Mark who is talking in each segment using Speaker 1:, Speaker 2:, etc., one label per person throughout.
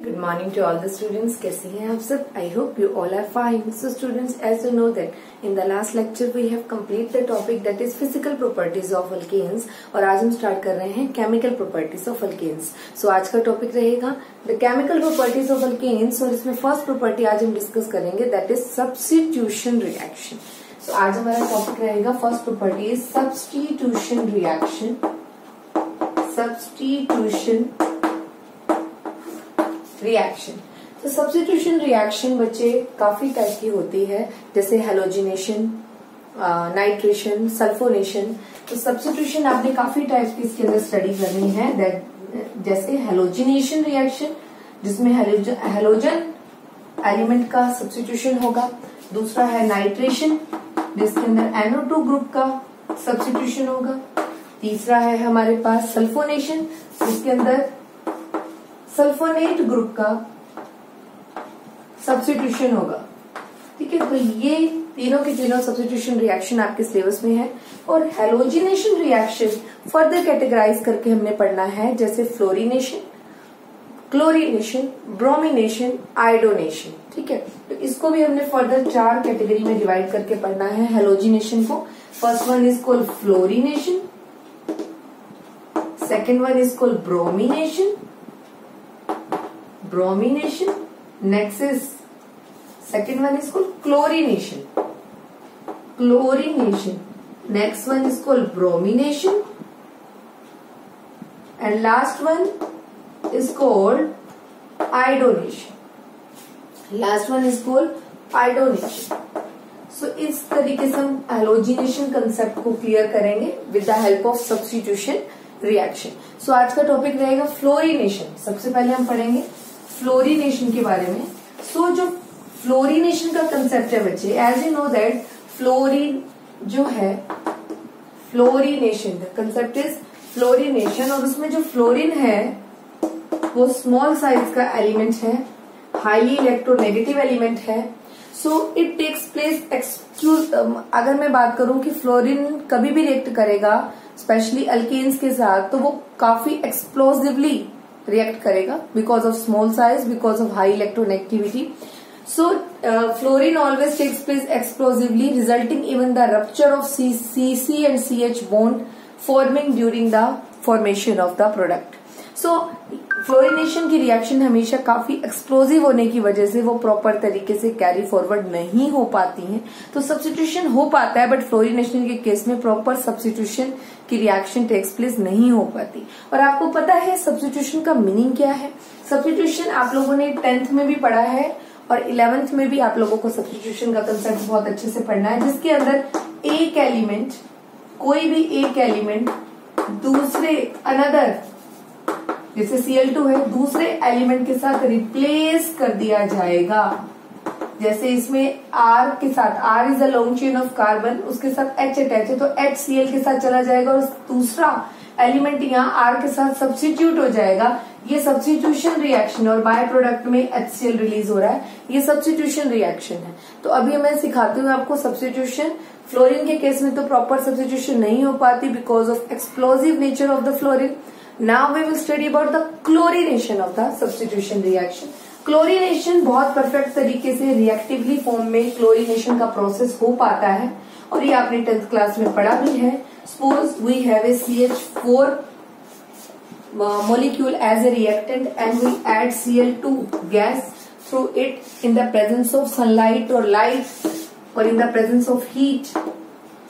Speaker 1: Good morning to all the students. कैसे हैं आप सब? I hope you all are fine. So students, as you know that in the last lecture we have completed the topic that is physical properties of alkanes और आज हम start कर रहे हैं chemical properties of alkanes. So आज का topic रहेगा the chemical properties of alkanes और इसमें first property आज हम discuss करेंगे that is substitution reaction. So आज हमारा topic रहेगा first property is substitution reaction. Substitution reaction. तो सब्स्टिट्यूशन रिएक्शन बच्चे काफी टाइप की होती है, जैसे हेलोजिनेशन, नाइट्रेशन, सल्फोनेशन। तो सब्स्टिट्यूशन आपने काफी टाइप की इसके अंदर स्टडी करनी है। जैसे हेलोजिनेशन रिएक्शन जिसमें हेलोजन एलिमेंट का सब्स्टिट्यूशन होगा। दूसरा है नाइट्रेशन जिसके अंदर NO2 ग्रुप का सब्स्टिट्यूशन होगा। तीसरा है हमारे पास सल्फोनेशन जिसके अंदर सल्फोनेट ग्रुप का सब्स्टिट्यूशन होगा। ठीक है, तो ये तीनों के तीनों सब्स्टिट्यूशन रिएक्शन आपके सिलेबस में है। और हेलोजिनेशन रिएक्शन फर्दर कैटेगराइज करके हमने पढ़ना है, जैसे फ्लोरिनेशन, क्लोरिनेशन, ब्रोमिनेशन, आयोडोनेशन। ठीक है, तो इसको भी हमने फर्दर 4 कैटेगरी में डिवाइड करके पढ़ना है हेलोजिनेशन को। First one is called fluorination, second one is called bromination, next is second one is called chlorination, next one is called bromination, and last one is called iodination. So इस तरीके से हम halogenation concept को clear करेंगे with the help of substitution reaction. So आज का topic रहेगा fluorination. सबसे पहले हम पढ़ेंगे फ्लोरिनेशन के बारे में। सो जो फ्लोरिनेशन का कंसेप्ट है बच्चे, as you know that fluorine जो है, fluorination the concept is fluorination, और उसमें जो फ्लोरीन है वो स्मॉल साइज का एलिमेंट है, हाईली इलेक्ट्रोनेगेटिव एलिमेंट है। सो इट टेक्स प्लेस अगर मैं बात करूं कि फ्लोरीन कभी भी रिएक्ट करेगा स्पेशली अल्केन्स के साथ, तो वो काफी एक्सप्लोसिवली रिएक्ट करेगा because of small size, because of high electronegativity. So fluorine always takes place explosively resulting even the rupture of CC and CH bond forming during the formation of the product. So fluorination की reaction हमेशा काफी explosive होने की वजह से वो proper तरीके से कैरी फॉरवर्ड नहीं हो पाती हैं। तो सब्स्टिट्यूशन हो पाता है बट फ्लोरिनेशन के केस में प्रॉपर सब्स्टिट्यूशन की रिएक्शन टेक्स प्लेस नहीं हो पाती। और आपको पता है सब्स्टिट्यूशन का मीनिंग क्या है? सब्स्टिट्यूशन आप लोगों ने 10th में भी पढ़ा है और 11th में भी आप लोगों को सब्स्टिट्यूशन का कंसेप्ट बहुत अच्छे से पढ़ना है, जिसके अंदर एक एलिमेंट, कोई भी एक एलिमेंट दूसरे अनदर, जैसे Cl2 है, दूसरे एलिमेंट के साथ रिप्लेस कर दिया जाएगा। जैसे इसमें R के साथ, R is a long chain of carbon, उसके साथ H अटैच है तो HCl के साथ चला जाएगा और दूसरा एलिमेंट यहाँ R के साथ सब्स्टिट्यूट हो जाएगा। ये सब्स्टिट्यूशन रिएक्शन, और बाय प्रोडक्ट में HCl रिलीज हो रहा है, ये सब्स्टिट्यूशन रिएक्शन है। तो अभी मैं सिखाती हूँ आपको सब्स्टिट्यूशन। फ्लोरीन के केस में तो प्रॉपर सब्स्टिट्यूशन नहीं हो पाती because of explosive nature of the fluorine. Now we will study about the chlorination of the substitution reaction. Chlorination बहुत परफेक्ट तरीके से रिएक्टिवली फॉर्म में क्लोरिनेशन का प्रोसेस हो पाता है और ये आपने 10th क्लास में पढ़ा भी है। Suppose we have a CH4 molecule as a reactant and we add Cl2 gas through it in the presence of sunlight or light or in the presence of heat,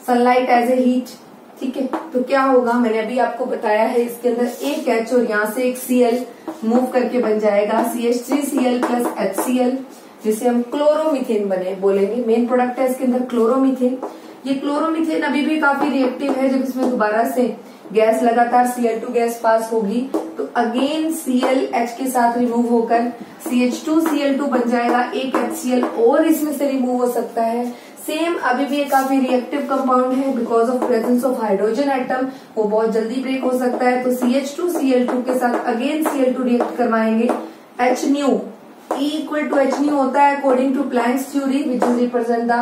Speaker 1: sunlight as a heat। ठीक है, तो क्या होगा, मैंने अभी आपको बताया है, इसके अंदर एक H और यहाँ से एक Cl मूव करके बन जाएगा CH3Cl प्लस HCl, जिसे हम क्लोरोमीथेन बने बोलेंगे। मेन प्रोडक्ट है इसके अंदर क्लोरोमीथेन। ये क्लोरोमीथेन अभी भी काफी रिएक्टिव है। जब इसमें दोबारा से गैस लगातार Cl2 गैस पास होगी तो अगेन Cl H के साथ रिमूव होकर CH2Cl2 बन जाएगा। एक HCl और इसमें से रिमूव हो सकता है। सेम अभी भी एक काफी रिएक्टिव कंपाउंड है because of presence of hydrogen atom, वो बहुत जल्दी ब्रेक हो सकता है। तो CH2Cl2 के साथ अगेन Cl2 रिएक्ट करवाएंगे। H nu E equal to H nu होता है according to Planck's theory which is represent the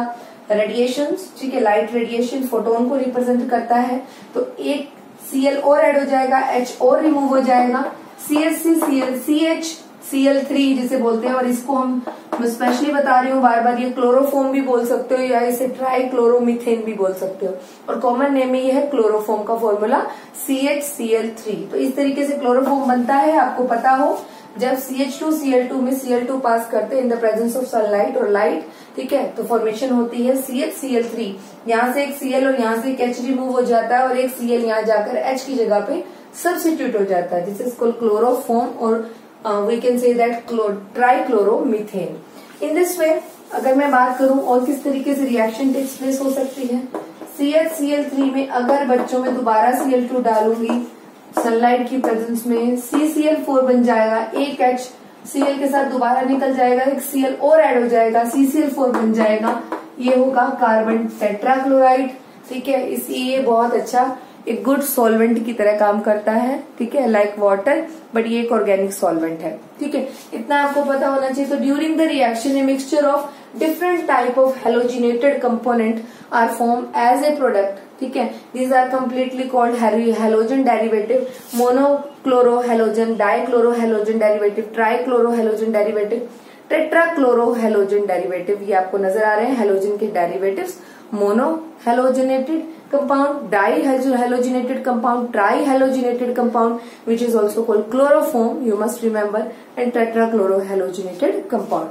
Speaker 1: radiation. ठीक है, लाइट रेडिएशन फोटोन को रिप्रेजेंट करता है। तो एक Cl और ऐड हो जाएगा, H और रिमूव हो जाएगा, CH Cl3 जिसे बोलते हैं, और इसको हम स्पेशली बता रही हूँ बार बार, ये क्लोरोफॉर्म भी बोल सकते हो या इसे ट्राइक्लोरोमीथेन भी बोल सकते हो, और कॉमन नेम में ये है क्लोरोफॉर्म का फॉर्मूला CHCl3। तो इस तरीके से क्लोरोफॉर्म बनता है, आपको पता हो जब CH2Cl2 में Cl2 पास करते हैं इन द प्रेजेंस ऑफ सनलाइट और लाइट, ठीक है, तो फॉर्मेशन होती है CHCl3। यहाँ से एक Cl और यहाँ से एक H रिमूव हो जाता है और एक Cl यहाँ जाकर H की जगह पे सब्सिट्यूट हो जाता है, दिस इज कॉल्ड क्लोरोफॉर्म, और we can say that trichloromethane. In this way अगर मैं बात करूं और किस तरीके से रिएक्शन टेक्स प्लेस हो सकती है, CHCl3 में अगर बच्चों में दोबारा Cl2 डालूंगी सनलाइट की प्रेजेंस में, CCl4 बन जाएगा, एक H Cl के साथ दोबारा निकल जाएगा, एक Cl और ऐड हो जाएगा, CCl4 बन जाएगा, ये होगा कार्बन टेट्राक्लोराइड, ठीक है। ये बहुत अच्छा एक गुड सॉल्वेंट की तरह काम करता है, ठीक है, लाइक वाटर, बट ये एक ऑर्गेनिक सॉल्वेंट है, ठीक है, इतना आपको पता होना चाहिए। तो during the reaction a mixture of different type of halogenated component are form as a product, ठीक है, these are completely called halogen derivative, monochloro halogen, dichloro halogen derivative, trichloro halogen derivative, tetrachloro halogen derivative. ये आपको नजर आ रहे हैं halogen के derivatives, mono halogenated compound, dihalogenated compound, trihalogenated compound, which is also called chloroform, you must remember, and tetrachlorohalogenated compound.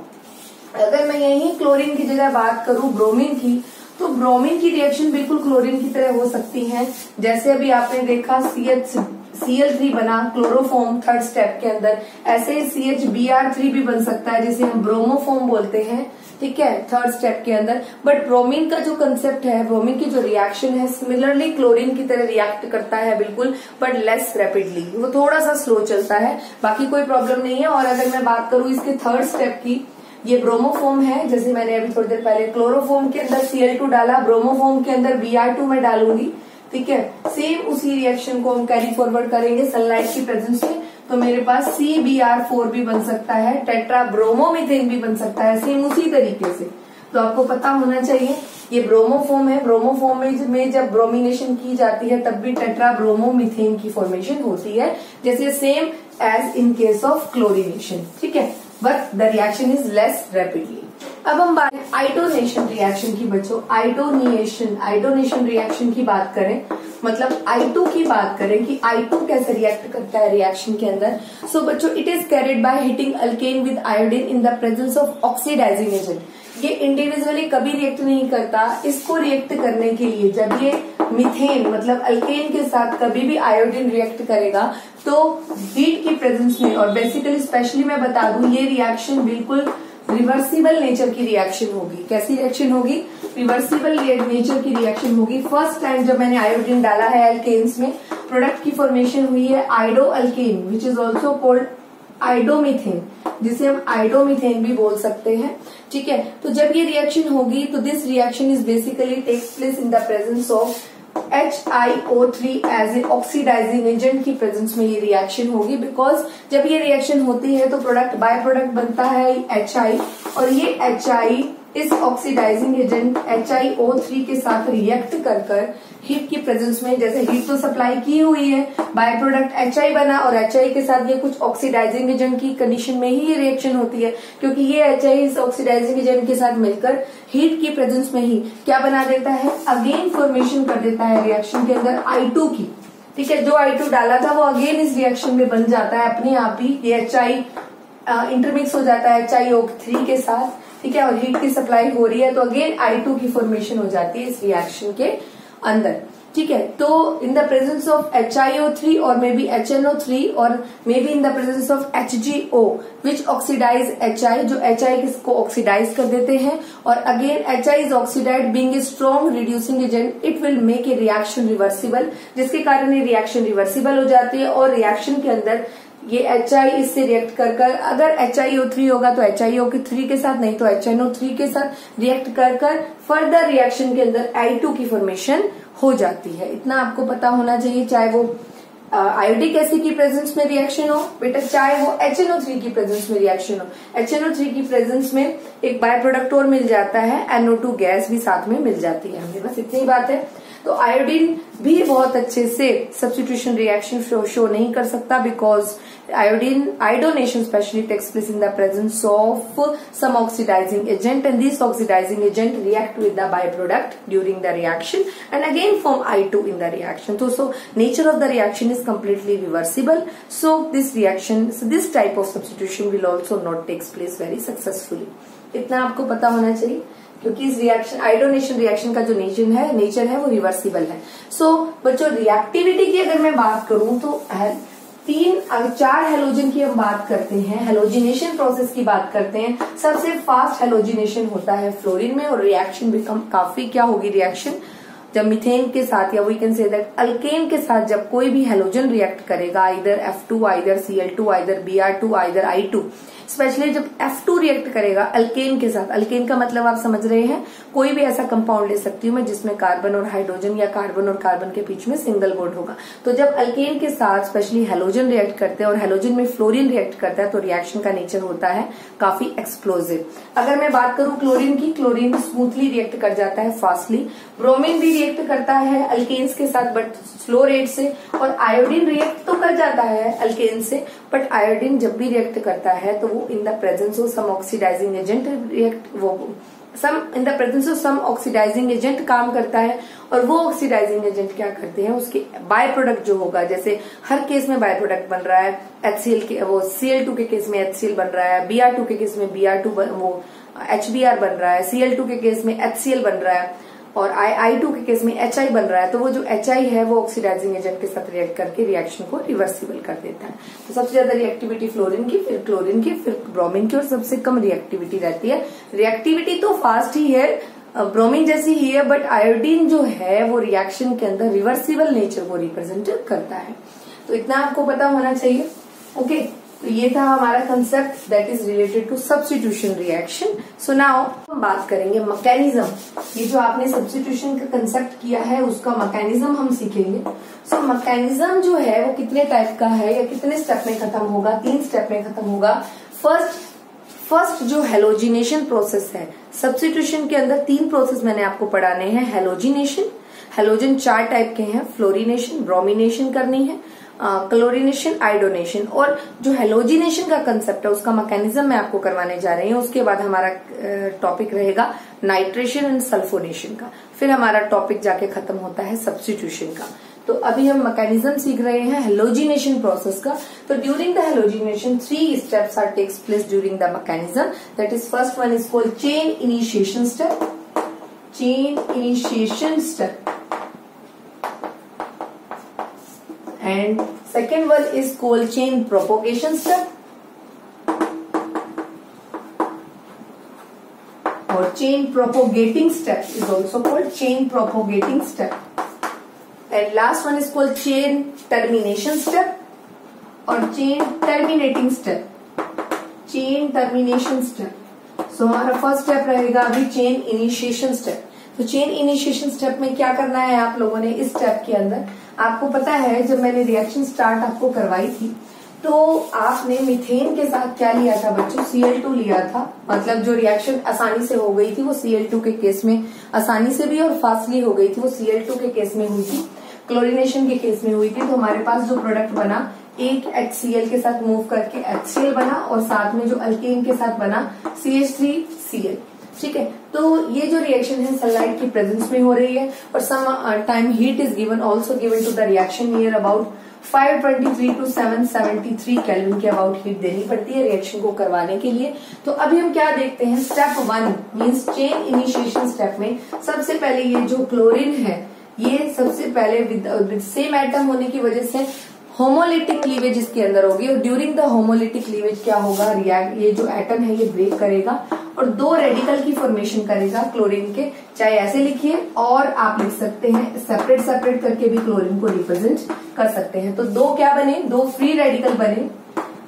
Speaker 1: अगर मैं यही क्लोरीन की जगह बात करूं ब्रोमीन की, तो ब्रोमीन की रिएक्शन बिल्कुल क्लोरीन की तरह हो सकती है। जैसे अभी आपने देखा CHCl3 बना क्लोरोफॉर्म थर्ड स्टेप के अंदर, ऐसे ही CHBr3 भी बन सकता है जिसे हम ब्रोमोफॉर्म बोलते हैं, ठीक है, थर्ड स्टेप के अंदर। बट ब्रोमीन का जो कंसेप्ट है, ब्रोमीन की जो रिएक्शन है, सिमिलरली क्लोरीन की तरह रिएक्ट करता है बिल्कुल, बट लेस रैपिडली, वो थोड़ा सा स्लो चलता है, बाकी कोई प्रॉब्लम नहीं है। और अगर मैं बात करूं इसके थर्ड स्टेप की, ये ब्रोमोफॉर्म है, जैसे मैंने अभी थोड़ी देर पहले क्लोरोफॉर्म के अंदर Cl2 डाला, ब्रोमोफॉर्म के अंदर Br2 में डालूंगी, ठीक है, सेम उसी रिएक्शन को हम कैरी फॉरवर्ड करेंगे सनलाइट की प्रेजेंस में, तो मेरे पास CBr4 भी बन सकता है, टेट्रा ब्रोमोमीथेन भी बन सकता है, सेम उसी तरीके से। तो आपको पता होना चाहिए ये ब्रोमोफॉर्म है, ब्रोमोफॉर्म में जब ब्रोमिनेशन की जाती है तब भी टेट्रा ब्रोमोमीथेन की फॉर्मेशन होती है, जैसे same as in case of chlorination, ठीक है, but the reaction is less rapidly. अब हम बात आइटोनेशन रिएक्शन की बच्चों, आइटोनेशन रिएक्शन की बात करें, मतलब I2 की बात करें कि I2 कैसे रिएक्ट करता है रिएक्शन के अंदर। सो बच्चों, it is carried by heating alkane with iodine in the presence of oxidising agent. ये इंडिविजुअली कभी रिएक्ट नहीं करता, इसको रिएक्ट करने के लिए जब ये मीथेन मतलब अल्केन के साथ कभी भी आयोडीन रिएक्ट करेगा तो हीट की प्रेजेंस में, और बेसिकली स्पेशली मैं बता दूं ये रिएक्शन बिल्कुल रिवर्सिबल नेचर की रिएक्शन होगी। कैसी रिएक्शन होगी? रिवर्सिबल नेचर की रिएक्शन होगी। फर्स्ट टाइम जब मैंने आयोडीन डाला है अल्केन्स में, प्रोडक्ट की फॉर्मेशन हुई है iodo alkane which is also called iodomethane, जिसे हम आइडोमीथेन भी बोल सकते हैं, ठीक है। तो जब ये रिएक्शन होगी तो this reaction is basically takes place in the presence of HiO3 as a oxidising agent की प्रेजेंस में ये रिएक्शन होगी। बिकॉज जब ये रिएक्शन होती है तो प्रोडक्ट बाय प्रोडक्ट बनता है HI, और ये HI इस ऑक्सीडाइजिंग एजेंट HiO3 के साथ रिएक्ट कर हीट की प्रेजेंस में, जैसे हीट तो सप्लाई की हुई है, बाय प्रोडक्ट HI बना और HI के साथ ये कुछ ऑक्सीडाइजिंग एजेंट की कंडीशन में ही ये रिएक्शन होती है, क्योंकि ये HI इस ऑक्सीडाइजिंग एजेंट के साथ मिलकर हीट की प्रेजेंस में ही क्या बना देता है, अगेन फॉर्मेशन कर देता है रिएक्शन के अंदर I2 की, ठीक है। जो I2 डाला था वो अगेन इस रिएक्शन में बन जाता है अपने आप ही, ये HI इंटरमिक्स हो जाता है HiO3 के साथ, ठीक है, और हीट की सप्लाई हो रही है तो अगेन I2 की फॉर्मेशन हो जाती है इस रिएक्शन के अंदर, ठीक है। तो इन द प्रेजेंस ऑफ HiO3 और मे बी HNO3 और may be in the presence of HGO which oxidise HI, जो HI को ऑक्सीडाइज कर देते हैं, और again HI is oxidised being a strong reducing agent, it will make a reaction reversible, जिसके कारण ये रिएक्शन रिवर्सिबल हो जाती है। और रिएक्शन के अंदर ये HI इससे रिएक्ट कर अगर HiO3 होगा तो HiO3 के साथ, नहीं तो HNO3 के साथ रिएक्ट कर फर्दर रिएक्शन के अंदर I2 की फॉर्मेशन हो जाती है। इतना आपको पता होना चाहिए, चाहे वो आयोडिक एसिड की प्रेजेंस में रिएक्शन हो बेटा, चाहे वो HNO3 की प्रेजेंस में रिएक्शन हो। HNO3 की प्रेजेंस में एक बाय प्रोडक्ट और मिल जाता है, NO2 गैस भी साथ में मिल जाती है हमें, बस इतनी ही बात है। तो आयोडीन भी बहुत अच्छे से सब्स्टिट्यूशन रिएक्शन शो नहीं कर सकता, because iodination especially takes place in the presence of some oxidizing agent, and this oxidizing agent react with the byproduct during the reaction and again form I2 in the reaction. So nature of the reaction is completely reversible. So this type of substitution will also not takes place very successfully. इतना आपको पता होना चाहिए, क्योंकि इस reaction आयोडोनेशन reaction का जो nature है वो रिवर्सिबल है. सो बच्चों, रिएक्टिविटी की अगर मैं बात करूं तो 4 हेलोजन की हम बात करते हैं, हेलोजिनेशन प्रोसेस की बात करते हैं. सबसे फास्ट हेलोजिनेशन होता है फ्लोरीन में, और रिएक्शन भी काफी क्या होगी रिएक्शन, जब मीथेन के साथ या we can say that alkane के साथ जब कोई भी हेलोजन रिएक्ट करेगा, either F2, either Cl2, either Br2, either I2, specially जब F2 रिएक्ट करेगा अल्केन के साथ, अल्केन का मतलब आप समझ रहे हैं, कोई भी ऐसा कंपाउंड ले सकती हूँ मैं जिसमें कार्बन और हाइड्रोजन या कार्बन और कार्बन के बीच में सिंगल बॉन्ड होगा. तो जब अल्केन के साथ स्पेशली हेलोजन रिएक्ट करते हैं और हेलोजन में फ्लोरीन रिएक्ट करता है, तो रिएक्शन का नेचर होता है काफी एक्सप्लोजिव. अगर मैं बात करूं क्लोरीन की, क्लोरीन स्मूथली रिएक्ट कर जाता है फास्टली. ब्रोमीन भी रिएक्ट करता है अल्केन्स के साथ बट स्लो रेट से, और आयोडीन रिएक्ट तो कर जाता है अल्केन से, बट आयोडीन जब भी रिएक्ट करता है तो वो in the presence of some oxidising agent in the presence of some oxidising agent काम करता है. और वो ऑक्सीडाइजिंग एजेंट क्या करते हैं, उसके बाय प्रोडक्ट जो होगा, जैसे हर केस में बाय प्रोडक्ट बन रहा है, HCl के वो Cl2 के केस में HCl बन रहा है, Br2 के केस में Br2 वो HBr बन रहा है, Cl2 के केस में HCl बन रहा है, और I2 के केस में HI बन रहा है. तो वो जो HI है वो ऑक्सीडाइजिंग एजेंट के साथ रिएक्ट करके रिएक्शन को रिवर्सिबल कर देता है. तो सबसे ज्यादा रिएक्टिविटी फ्लोरीन की, फिर क्लोरीन की, फिर ब्रोमीन की, और सबसे कम रिएक्टिविटी रहती है. रिएक्टिविटी तो फास्ट ही है, ब्रोमीन जैसी ही है, बट आयोडीन जो है वो रिएक्शन के अंदर रिवर्सिबल नेचर को रिप्रेजेंट करता है. तो इतना आपको पता होना चाहिए. ओके, तो ये था हमारा concept that is related to substitution reaction. So now हम बात करेंगे मैकेनिज्म. ये जो आपने सब्स्टिट्यूशन का कंसेप्ट किया है उसका मैकेनिज्म हम सीखेंगे. सो मैकेनिज्म जो है वो कितने टाइप का है या कितने स्टेप में खत्म होगा, 3 स्टेप में खत्म होगा. फर्स्ट जो हेलोजिनेशन प्रोसेस है, सब्स्टिट्यूशन के अंदर 3 प्रोसेस मैंने आपको पढ़ाने हैं. हेलोजिनेशन, हेलोजन 4 टाइप के हैं, फ्लोरिनेशन, ब्रोमिनेशन करनी है, क्लोरिनेशन, आयोडोनेशन. और जो हेलोजिनेशन का कंसेप्ट है उसका मैकेनिज्म मैं आपको करवाने जा रही हूँ. उसके बाद हमारा टॉपिक रहेगा नाइट्रेशन एंड सल्फोनेशन का. फिर हमारा टॉपिक जाके खत्म होता है सब्स्टिट्यूशन का. तो अभी हम मैकेनिज्म सीख रहे हैं हेलोजिनेशन प्रोसेस का. तो during the halogenation 3 steps are takes place during the mechanism. That is first one is called chain initiation step. Chain initiation step. And second one is called chain propagation step, or chain propagating step is also called chain propagating step. And last one is called chain termination step or chain terminating step. Chain termination step. So हमारा first step रहेगा अभी chain initiation step. तो chain initiation step में क्या करना है आप लोगों ने इस स्टेप के अंदर, आपको पता है जब मैंने रिएक्शन स्टार्ट आपको करवाई थी तो आपने मीथेन के साथ क्या लिया था बच्चों, Cl2 लिया था. मतलब जो रिएक्शन आसानी से हो गई थी वो Cl2 के केस में आसानी से भी और फास्टली हो गई थी, वो Cl2 के केस में हुई थी, क्लोरिनेशन के केस में हुई थी. तो हमारे पास जो प्रोडक्ट बना, एक HCl के साथ मूव करके HCl बना और साथ में जो अल्केन के साथ बना CH3Cl. ठीक है, तो ये जो रिएक्शन है सनलाइट की प्रेजेंस में हो रही है और some time heat is given also given to the reaction. Near about 523 to 773 kelvin की अबाउट हीट देनी पड़ती है रिएक्शन को करवाने के लिए. तो अभी हम क्या देखते हैं, step 1 means chain initiation step में सबसे पहले ये जो क्लोरीन है ये सबसे पहले विद सेम एटम होने की वजह से होमोलिटिक क्लीवेज इसके अंदर होगी. और ड्यूरिंग द होमोलिटिक क्लीवेज क्या होगा, ये जो एटम है ये ब्रेक करेगा और 2 रेडिकल की फॉर्मेशन करेगा क्लोरीन के. चाहे ऐसे लिखिए और आप लिख सकते हैं सेपरेट सेपरेट करके भी क्लोरीन को रिप्रेजेंट कर सकते हैं. तो 2 क्या बने, 2 फ्री रेडिकल बने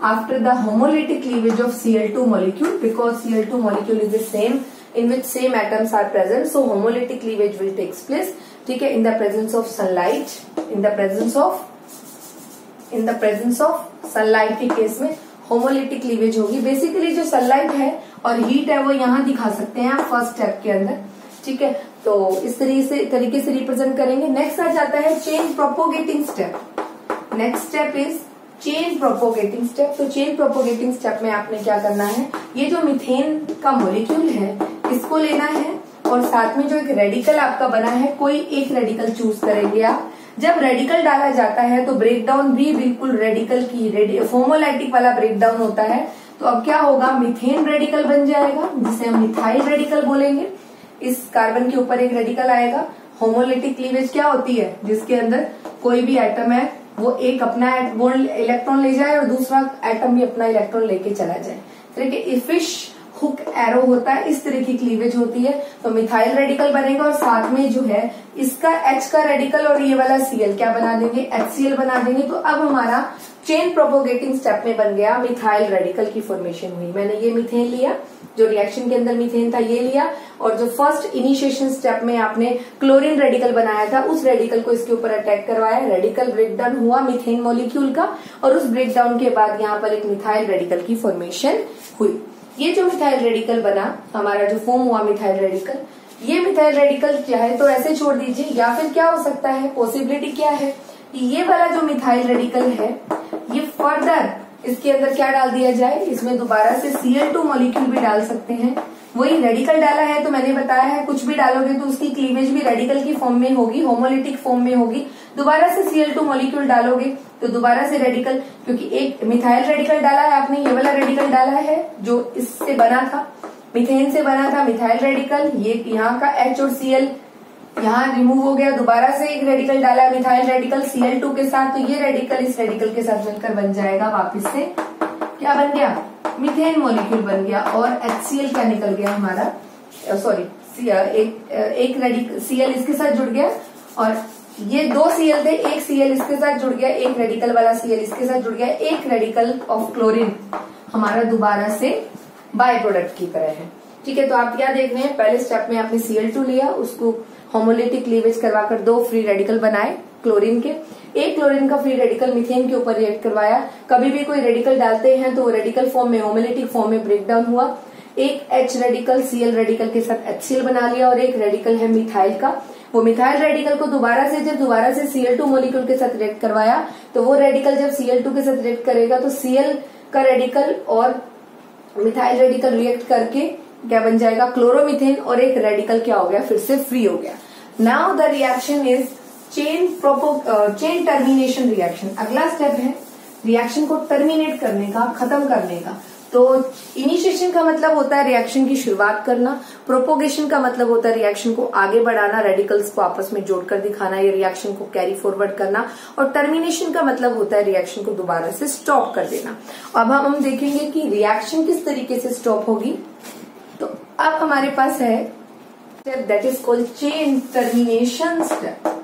Speaker 1: after the homolytic cleavage of Cl2 molecule, because Cl2 molecule is the same in which same atoms are present. So homolytic cleavage will takes place. ठीक है, in the presence of sunlight, in the presence of sunlight के case में homolytic cleavage होगी. Basically जो sunlight है और heat है वो यहाँ दिखा सकते हैं आप फर्स्ट स्टेप के अंदर. ठीक है, तो इस तरीके से रिप्रेजेंट करेंगे। नेक्स्ट आ जाता है chain propagating step. Next step is chain propagating step. तो चेन प्रोपोगेटिंग स्टेप में आपने क्या करना है, ये जो मीथेन का मॉलिक्यूल है इसको लेना है और साथ में जो एक रेडिकल आपका बना है, कोई एक रेडिकल चूज करेंगे आप। जब रेडिकल डाला जाता है तो ब्रेकडाउन भी बिल्कुल रेडिकल की होमोलाइटिक वाला ब्रेकडाउन होता है। तो अब क्या होगा, मीथेन रेडिकल बन जाएगा जिसे हम मिथाइल रेडिकल बोलेंगे। इस कार्बन के ऊपर एक रेडिकल आएगा। होमोलाइटिक क्लीवेज क्या होती है, जिसके अंदर कोई भी एटम है वो एक अपना इलेक्ट्रॉन ले जाए और दूसरा एटम भी अपना इलेक्ट्रॉन लेके चला जाए। फिर फिश हुक एरो होता है, इस तरह की क्लीवेज होती है। तो मिथाइल रेडिकल बनेगा और साथ में जो है इसका H का रेडिकल और ये वाला Cl क्या बना देंगे, HCl बना देंगे। तो अब हमारा चेन प्रोपोगेटिंग स्टेप में बन गया मिथाइल रेडिकल की फॉर्मेशन हुई। मैंने ये मीथेन लिया, जो रिएक्शन के अंदर मीथेन था ये लिया, और जो फर्स्ट इनिशिएशन स्टेप में आपने क्लोरीन रेडिकल बनाया था उस रेडिकल को इसके ऊपर अटैक करवाया। रेडिकल ब्रेकडाउन हुआ मीथेन मॉलिक्यूल का और उस ब्रेकडाउन के बाद यहाँ पर एक मिथाइल रेडिकल की फॉर्मेशन हुई। ये जो मिथाइल रेडिकल बना, हमारा जो फॉर्म हुआ मिथाइल रेडिकल, ये मिथाइल रेडिकल क्या है तो ऐसे छोड़ दीजिए, या फिर क्या हो सकता है, पॉसिबिलिटी क्या है कि ये वाला जो मिथाइल रेडिकल है ये फर्दर इसके अंदर क्या डाल दिया जाए, इसमें दोबारा से Cl2 मॉलिक्यूल भी डाल सकते हैं। वही रेडिकल डाला है तो मैंने बताया है कुछ भी डालोगे तो उसकी क्लीवेज भी रेडिकल की फॉर्म में होगी, होमोलिटिक फॉर्म में होगी। दोबारा से Cl2 मॉलिक्यूल डालोगे तो दोबारा से रेडिकल, क्योंकि एक मिथाइल रेडिकल डाला है आपने, ये वाला रेडिकल डाला है जो इससे बना था, मीथेन से बना था मिथाइल रेडिकल। ये यहाँ का H और Cl यहाँ रिमूव हो गया, दोबारा से एक रेडिकल डाला है मिथाइल रेडिकल Cl2 के साथ, तो ये रेडिकल इस रेडिकल के साथ मिलकर बन जाएगा वापस से क्या बन गया, मीथेन मॉलिक्यूल बन गया। और HCl क्या निकल गया हमारा, सॉरी एक रेडिकल Cl इसके साथ जुड़ गया और ये दो Cl थे, एक Cl इसके साथ जुड़ गया, एक रेडिकल वाला Cl इसके साथ जुड़ गया, एक रेडिकल ऑफ क्लोरीन हमारा दोबारा से बाय प्रोडक्ट की तरह है। ठीक है, तो आप क्या देख रहे हैं, पहले स्टेप में आपने Cl2 लिया, उसको होमोलिटिक क्लीवेज करवाकर दो फ्री रेडिकल बनाए क्लोरीन के, एक क्लोरीन का फ्री रेडिकल मीथेन के ऊपर रिएक्ट करवाया। कभी भी कोई रेडिकल डालते हैं तो वो रेडिकल फॉर्म में, होमोलिटिक फॉर्म में ब्रेकडाउन हुआ। एक H रेडिकल Cl रेडिकल के साथ HCl बना लिया और एक रेडिकल है मिथाइल का, वो मिथाइल रेडिकल को दोबारा से Cl2 मॉलिक्यूल के साथ रिएक्ट करवाया। तो वो रेडिकल जब Cl2 के साथ रिएक्ट करेगा तो Cl का रेडिकल और मिथाइल रेडिकल रिएक्ट करके क्या बन जाएगा, क्लोरोमीथेन, और एक रेडिकल क्या हो गया, फिर से फ्री हो गया। Now the reaction is chain termination reaction. अगला स्टेप है रिएक्शन को टर्मिनेट करने का, खत्म करने का। तो इनिशिएशन का मतलब होता है रिएक्शन की शुरुआत करना, प्रोपोगेशन का मतलब होता है रिएक्शन को आगे बढ़ाना, रेडिकल्स को आपस में जोड़कर दिखाना, ये रिएक्शन को कैरी फॉरवर्ड करना, और टर्मिनेशन का मतलब होता है रिएक्शन को दोबारा से स्टॉप कर देना। अब हम देखेंगे कि रिएक्शन किस तरीके से स्टॉप होगी। तो अब हमारे पास है step that is called chain termination step.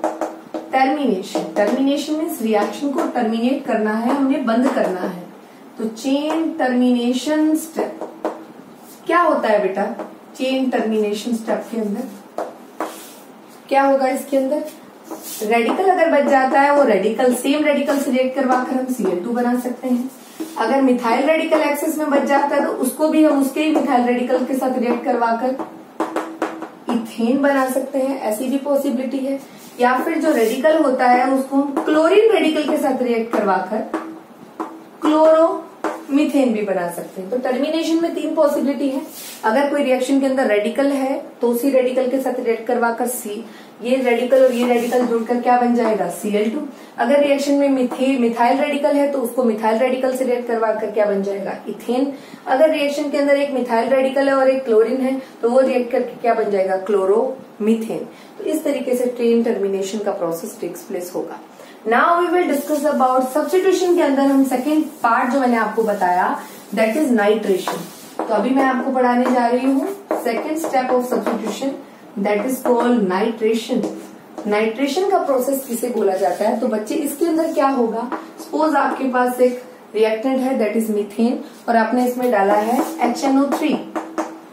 Speaker 1: Termination means reaction को टर्मिनेट करना है, हमने बंद करना है। तो चेन टर्मिनेशन स्टेप क्या होता है बेटा, चेन टर्मिनेशन स्टेप के अंदर क्या होगा, इसके अंदर रेडिकल अगर बच जाता है वो रेडिकल सेम रेडिकल से रिएक्ट करवाकर हम Cl2 बना सकते हैं। अगर मिथाइल रेडिकल एक्सेस में बच जाता है तो उसको भी हम उसके ही मिथाइल रेडिकल के साथ रिएक्ट करवाकर इथेन बना सकते हैं, ऐसी भी पॉसिबिलिटी है। या फिर जो रेडिकल होता है उसको हम क्लोरीन रेडिकल के साथ रिएक्ट करवाकर क्लोरोमीथेन भी बना सकते हैं। तो टर्मिनेशन में तीन पॉसिबिलिटी है। अगर कोई रिएक्शन के अंदर रेडिकल है तो उसी रेडिकल के साथ रिएक्ट करवाकर ये रेडिकल और ये रेडिकल जुड़कर क्या बन जाएगा, Cl2। अगर रिएक्शन में मिथाइल रेडिकल है तो उसको मिथाइल रेडिकल से रिएक्ट करवाकर क्या बन जाएगा, इथेन। अगर रिएक्शन के अंदर एक मिथाइल रेडिकल है और एक क्लोरीन है तो वो रिएक्ट करके क्या बन जाएगा, क्लोरोमीथेन। तो इस तरीके से चेन टर्मिनेशन का प्रोसेस टेक्स प्लेस होगा। Now we will discuss about substitution के अंदर हम सेकेंड पार्ट जो मैंने आपको बताया दैट इज नाइट्रेशन। तो अभी मैं आपको पढ़ाने जा रही हूँ second step of substitution that is called nitration. Nitration का प्रोसेस किसे बोला जाता है, तो बच्चे इसके अंदर क्या होगा, सपोज आपके पास एक रिएक्टेंट है दैट इज मीथेन और आपने इसमें डाला है HNO3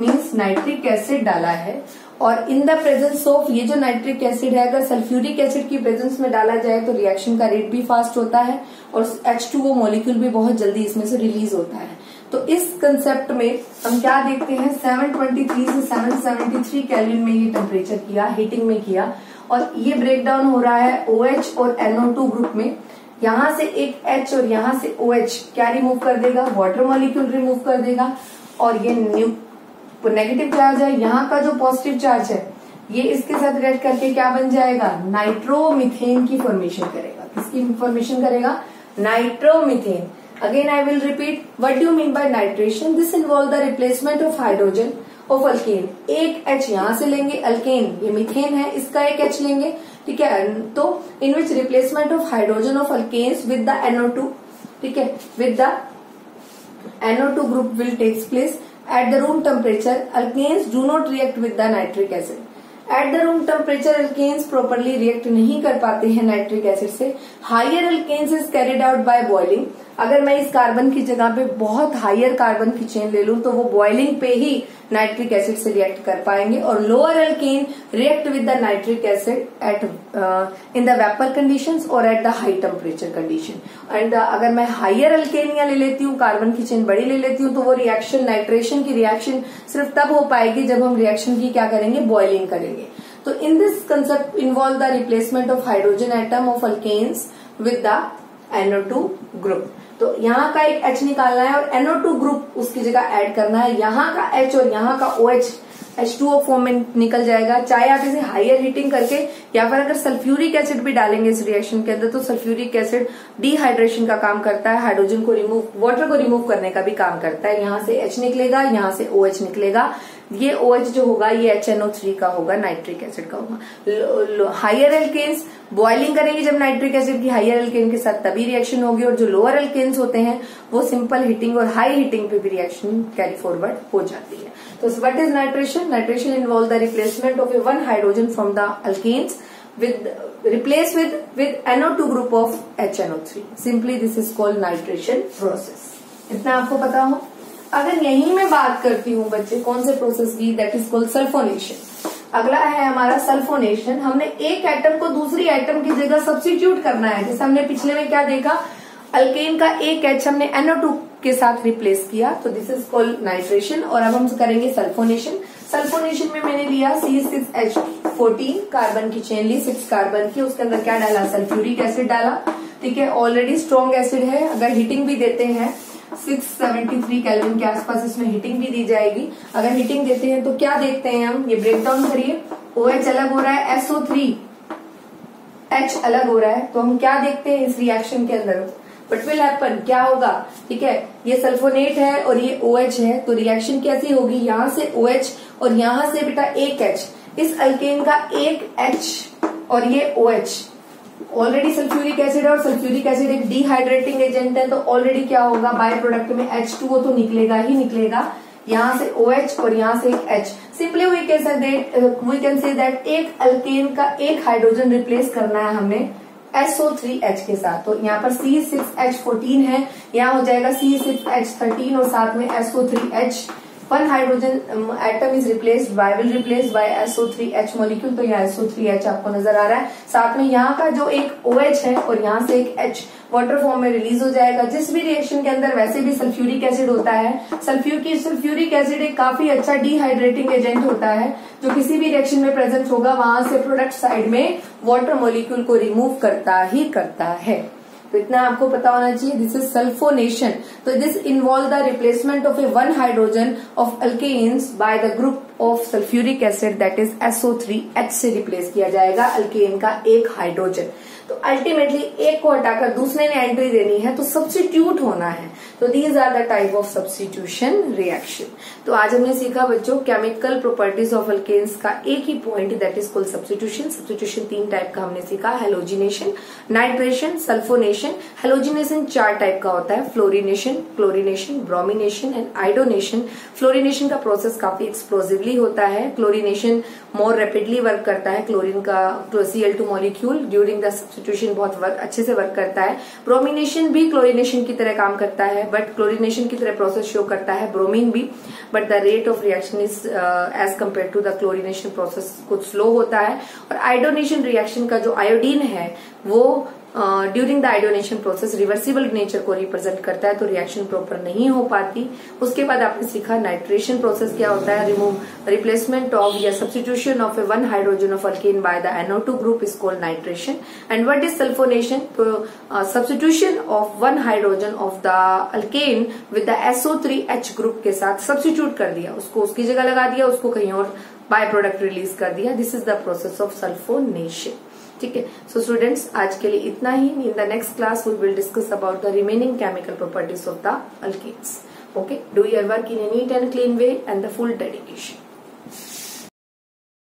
Speaker 1: मीन्स नाइट्रिक एसिड डाला है, और इन द प्रेजेंस ऑफ ये जो नाइट्रिक एसिड है अगर सल्फ्यूरिक एसिड की प्रेजेंस में डाला जाए तो रिएक्शन का रेट भी फास्ट होता है और H2O मॉलिक्यूल भी बहुत जल्दी इसमें से रिलीज होता है। तो इस कंसेप्ट में हम क्या देखते हैं, 723 से 773 केल्विन में ये टेम्परेचर किया, हीटिंग में किया, और ये ब्रेक डाउन हो रहा है OH और NO2 ग्रुप में। यहां से एक H और यहां से OH क्या रिमूव कर देगा, वाटर मॉलिक्यूल रिमूव कर देगा, और ये नेगेटिव चार्ज है, यहाँ का जो पॉजिटिव चार्ज है ये इसके साथ रिएक्ट करके क्या बन जाएगा, नाइट्रोमीथेन की फॉर्मेशन करेगा। किसकी फॉर्मेशन करेगा, nitromethane. Again I will repeat, what do you mean by nitration, this involve the replacement of hydrogen of alkane. एक H यहां से लेंगे, अल्केन ये मीथेन है, इसका एक H लेंगे, ठीक है, तो in which replacement of hydrogen of alkanes with the NO2, ठीक है, with the NO2 group will takes place at the room temperature. Alkanes do not react with the nitric acid. At the room temperature alkanes properly react नहीं कर पाते हैं nitric acid से। Higher alkanes is carried out by boiling. अगर मैं इस carbon की जगह पे बहुत हायर कार्बन की चेन ले लूं तो वो बॉइलिंग पे ही नाइट्रिक एसिड से रिएक्ट कर पाएंगे, और lower alkane react with the nitric acid at in the vapour conditions और at the high temperature condition. And अगर मैं हायर अल्केनिया ले लेती हूँ, कार्बन की चेन बड़ी ले लेती हूँ, तो वो रिएक्शन, नाइट्रेशन की रिएक्शन सिर्फ तब हो पाएगी जब हम रिएक्शन की क्या करेंगे, बॉइलिंग करेंगे। तो in this concept involve the replacement of hydrogen atom of alkanes with the NO2 group. तो यहाँ का एक H निकालना है और NO2 ग्रुप उसकी जगह ऐड करना है। यहाँ का H और यहाँ का OH H2O फॉर्म में निकल जाएगा। चाहे आप इसे हायर हीटिंग करके या फिर अगर सल्फ्यूरिक एसिड भी डालेंगे इस रिएक्शन के अंदर, तो सल्फ्यूरिक एसिड डिहाइड्रेशन का काम करता है, हाइड्रोजन को रिमूव, वाटर को रिमूव करने का भी काम करता है। यहाँ से H निकलेगा, यहाँ से OH निकलेगा, ये OH जो होगा ये HNO3 का होगा, नाइट्रिक एसिड का होगा। हायर एल्केन्स बॉइलिंग करेंगे जब नाइट्रिक एसिड की हायर एल्केन के साथ, तभी रिएक्शन होगी, और जो लोअर एल्केन्स होते हैं वो सिंपल हीटिंग और हाई हीटिंग पे भी रिएक्शन कैरी फॉरवर्ड हो जाती है। तो what is nitration? Nitration involve the replacement of a one hydrogen from the alkanes replace with NO2 group of HNO3. Simply this is called nitration process. इतना आपको पता हो। अगर यही मैं बात करती हूँ बच्चे कौन से प्रोसेस की, दैट इज कॉल्ड सल्फोनेशन। अगला है हमारा सल्फोनेशन। हमने एक एटम को दूसरी एटम की जगह सब्स्टिट्यूट करना है। जैसे हमने पिछले में क्या देखा, अल्केन का एक H हमने NO2 के साथ रिप्लेस किया, तो दिस इज कॉल्ड नाइट्रेशन। और अब हम करेंगे सल्फोनेशन। सल्फोनेशन में मैंने लिया C6H14 कार्बन की चेन ली, 6 कार्बन की, उसके अंदर क्या डाला, सल्फ्यूरिक एसिड डाला, ठीक है, ऑलरेडी स्ट्रॉन्ग एसिड है। अगर हीटिंग भी देते हैं 673 केल्विन के आसपास इसमें हीटिंग भी दी जाएगी। अगर हीटिंग देते हैं तो क्या देखते हैं हम, ये ब्रेक डाउन करिए, OH अलग हो रहा है, SO3H अलग हो रहा है, तो हम क्या देखते हैं इस रिएक्शन के अंदर, बट विल हैपन, क्या होगा, ठीक है, ये सल्फोनेट है और ये OH है, तो रिएक्शन कैसी होगी, यहां से OH और यहां से बेटा एक H, इस अल्केन का एक H और ये OH, ऑलरेडी सल्फ्यूरिक एसिड है और सल्फ्यूरिक एसिड एक डिहाइड्रेटिंग एजेंट है, तो ऑलरेडी क्या होगा, बाय प्रोडक्ट में H2O तो निकलेगा ही निकलेगा, यहाँ से OH और यहाँ से एक H। Simply we can say that alkane अल्केन का एक हाइड्रोजन रिप्लेस करना है हमने SO3H के साथ, तो यहाँ पर C6H14 है, यहाँ हो जाएगा C6H13 और साथ में SO3H। One hydrogen atom is replaced by, will replace by SO3H molecule, तो यहाँ SO3H आपको नजर आ रहा है। साथ में यहाँ का जो एक OH है और यहाँ से एक H वाटर फॉर्म में रिलीज हो जाएगा। जिस भी रिएक्शन के अंदर वैसे भी सल्फ्यूरिक एसिड होता है, सल्फ्यूरिक एसिड एक काफी अच्छा डिहाइड्रेटिंग एजेंट होता है, जो किसी भी रिएक्शन में प्रेजेंट होगा वहां से प्रोडक्ट साइड में वाटर मॉलिक्यूल को रिमूव करता ही करता है। तो इतना आपको पता होना चाहिए, दिस इज सल्फोनेशन। तो this involve the replacement of a one hydrogen of alkanes by the group of sulphuric acid, that is SO3H से रिप्लेस किया जाएगा अल्केन का एक हाइड्रोजन। तो अल्टीमेटली एक को हटाकर दूसरे ने एंट्री देनी है, तो सब्स्टिट्यूट होना है। तो these are the type of substitution reaction. तो आज हमने सीखा बच्चों केमिकल प्रॉपर्टीज ऑफ अल्केन्स का एक ही point, that is called substitution. Substitution 3 type का हमने सीखा, halogenation, nitration, sulphonation. Halogenation 4 type का होता है, fluorination, chlorination, bromination and iodination. Fluorination का प्रोसेस काफी एक्सप्लोसिवली होता है, क्लोरिनेशन मोर रैपिडली वर्क करता है, क्लोरीन का Cl2 molecule during the substitution बहुत अच्छे से वर्क करता है। ब्रोमिनेशन भी क्लोरिनेशन की तरह काम करता है, बट क्लोरिनेशन की तरह प्रोसेस शो करता है ब्रोमीन भी, but the rate of reaction is as compare to the chlorination process कुछ स्लो होता है। और आयोडोनेशन रिएक्शन का जो आयोडीन है वो during the iodination process reversible nature को रिप्रेजेंट करता है, तो रिएक्शन प्रॉपर नहीं हो पाती। उसके बाद आपने सीखा नाइट्रेशन प्रोसेस क्या होता है, रिप्लेसमेंट ऑफ या substitution of a 1 hydrogen of alkane by the NO2 group is called nitration. And what is sulphonation, तो substitution of 1 hydrogen of the alkane with the SO3H group के साथ substitute कर दिया, उसको उसकी जगह लगा दिया, उसको कहीं और बाय प्रोडक्ट रिलीज कर दिया। This is the process of sulphonation. ठीक है, सो स्टूडेंट्स आज के लिए इतना ही। In the next class we will discuss about the remaining chemical properties of the alkanes. Okay, do your work in a neat and clean way and the full dedication.